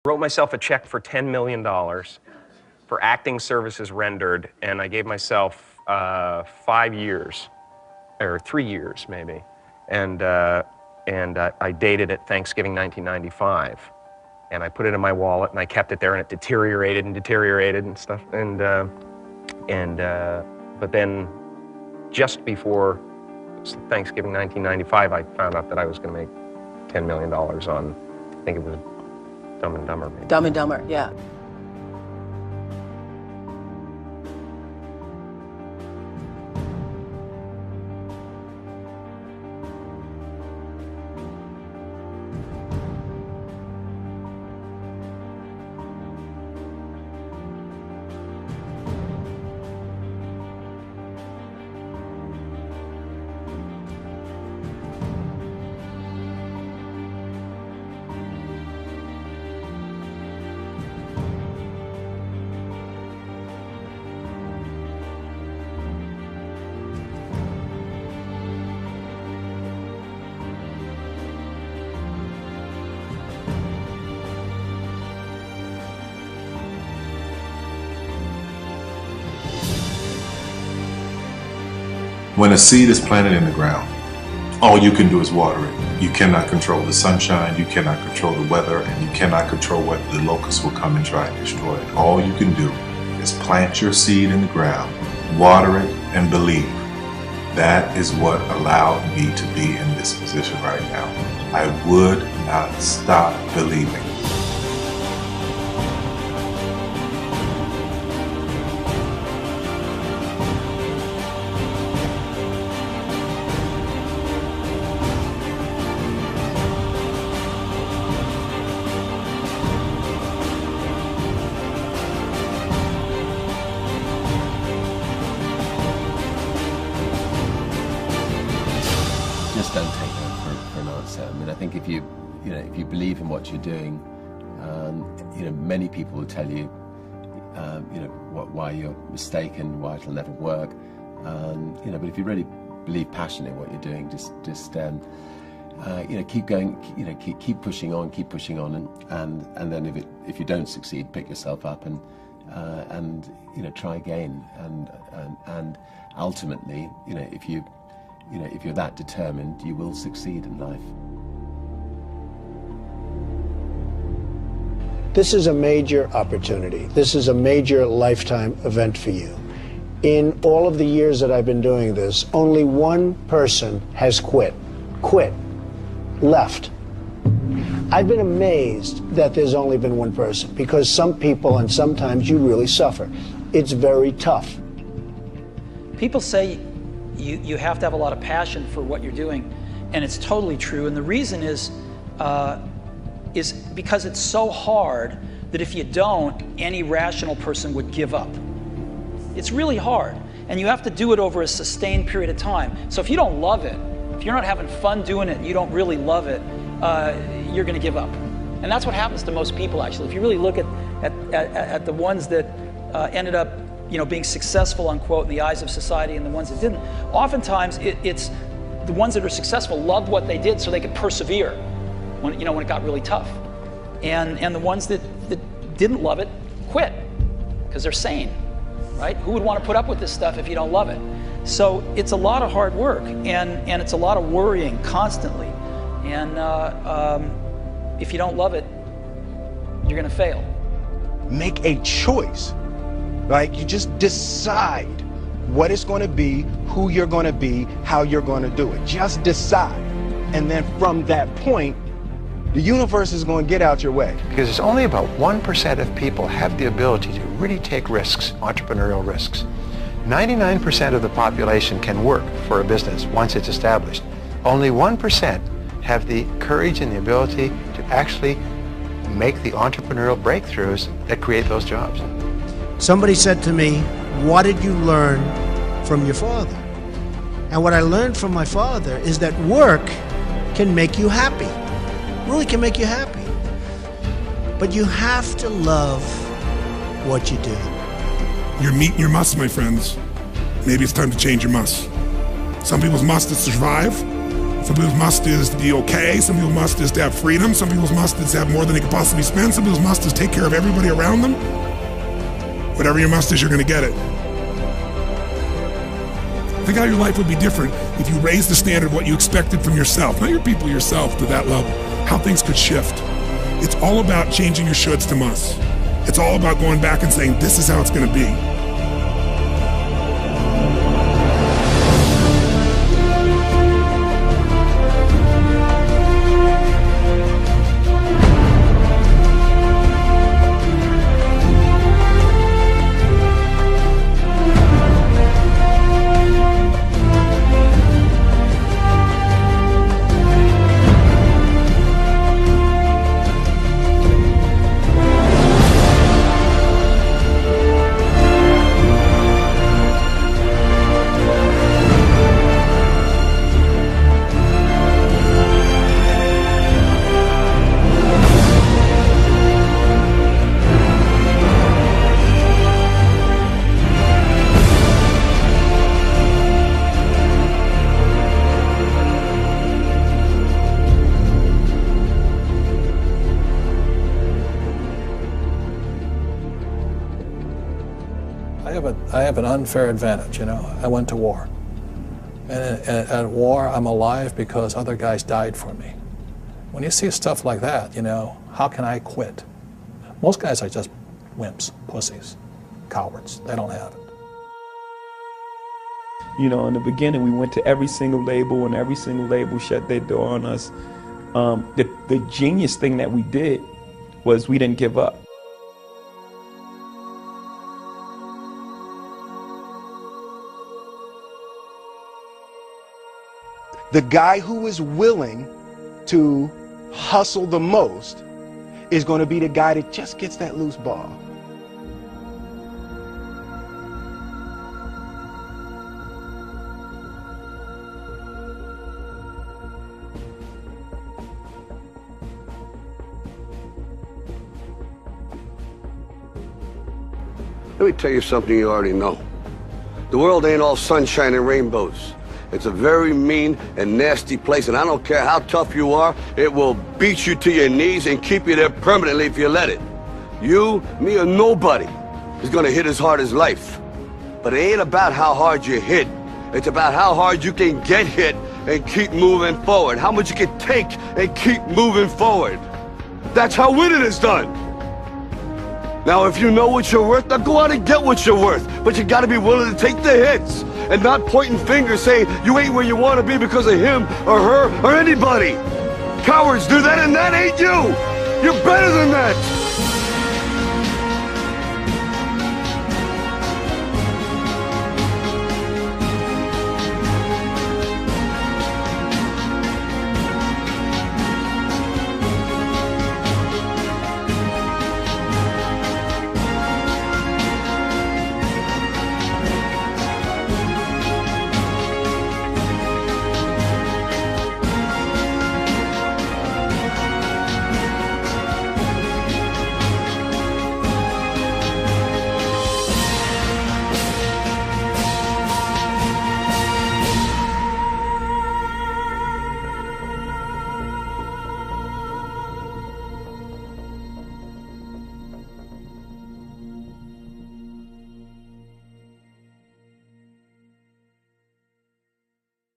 Wrote myself a check for $10 million for acting services rendered, and I gave myself 5 years, or 3 years maybe, and I dated it Thanksgiving 1995, and I put it in my wallet, and I kept it there, and it deteriorated and stuff, but then just before Thanksgiving 1995, I found out that I was going to make $10 million on, I think it was Dumb and Dumber, maybe. Dumb and Dumber, yeah. When a seed is planted in the ground, all you can do is water it. You cannot control the sunshine, you cannot control the weather, and you cannot control whether the locusts will come and try and destroy it. All you can do is plant your seed in the ground, water it, and believe. That is what allowed me to be in this position right now. I would not stop believing. Just don't take that for an answer. I mean, I think if you believe in what you're doing, many people will tell you, why you're mistaken, why it'll never work. But if you really believe passionately in what you're doing, just keep going. Keep pushing on, and then if you don't succeed, pick yourself up and try again. And ultimately, if you're that determined, you will succeed in life. This is a major opportunity. This is a major lifetime event for you. In all of the years that I've been doing this, only one person has quit, left. I've been amazed that there's only been one person, because some people, and sometimes you really suffer. It's very tough. People say you have to have a lot of passion for what you're doing, and it's totally true. And the reason is because it's so hard that if you don't, any rational person would give up. It's really hard, and you have to do it over a sustained period of time. So if you don't love it, if you're not having fun doing it, and you don't really love it, you're going to give up. And that's what happens to most people, actually. If you really look at the ones that ended up being successful, unquote, in the eyes of society, and the ones that didn't, oftentimes it's the ones that are successful loved what they did so they could persevere when it got really tough. And the ones that didn't love it quit because they're sane, right? Who would want to put up with this stuff if you don't love it? So it's a lot of hard work, and it's a lot of worrying constantly. And if you don't love it, you're going to fail. Make a choice. Like, you just decide what it's going to be, who you're going to be, how you're going to do it. Just decide. And then from that point, the universe is going to get out your way. Because it's only about 1% of people have the ability to really take risks, entrepreneurial risks. 99% of the population can work for a business once it's established. Only 1% have the courage and the ability to actually make the entrepreneurial breakthroughs that create those jobs. Somebody said to me, what did you learn from your father? And what I learned from my father is that work can make you happy. Really can make you happy. But you have to love what you do. You're meeting your must, my friends. Maybe it's time to change your must. Some people's must is to survive. For Some people's must is to be okay. Some people's must is to have freedom. Some people's must is to have more than they could possibly spend. Some people's must is take care of everybody around them. Whatever your must is, you're going to get it. Think how your life would be different if you raised the standard of what you expected from yourself, not your people, yourself, to that level. How things could shift. It's all about changing your shoulds to musts. It's all about going back and saying, this is how it's going to be. I have an unfair advantage, you know. I went to war. And at war, I'm alive because other guys died for me. When you see stuff like that, you know, how can I quit? Most guys are just wimps, pussies, cowards. They don't have it. You know, in the beginning, we went to every single label, and every single label shut their door on us. The genius thing that we did was we didn't give up. The guy who is willing to hustle the most is going to be the guy that just gets that loose ball. Let me tell you something you already know. The world ain't all sunshine and rainbows. It's a very mean and nasty place, and I don't care how tough you are, it will beat you to your knees and keep you there permanently if you let it. You, me, or nobody is gonna hit as hard as life. But it ain't about how hard you hit. It's about how hard you can get hit and keep moving forward. How much you can take and keep moving forward. That's how winning is done. Now, if you know what you're worth, now go out and get what you're worth. But you gotta be willing to take the hits and not pointing fingers saying you ain't where you want to be because of him or her or anybody. Cowards do that, and that ain't you. You're better than that.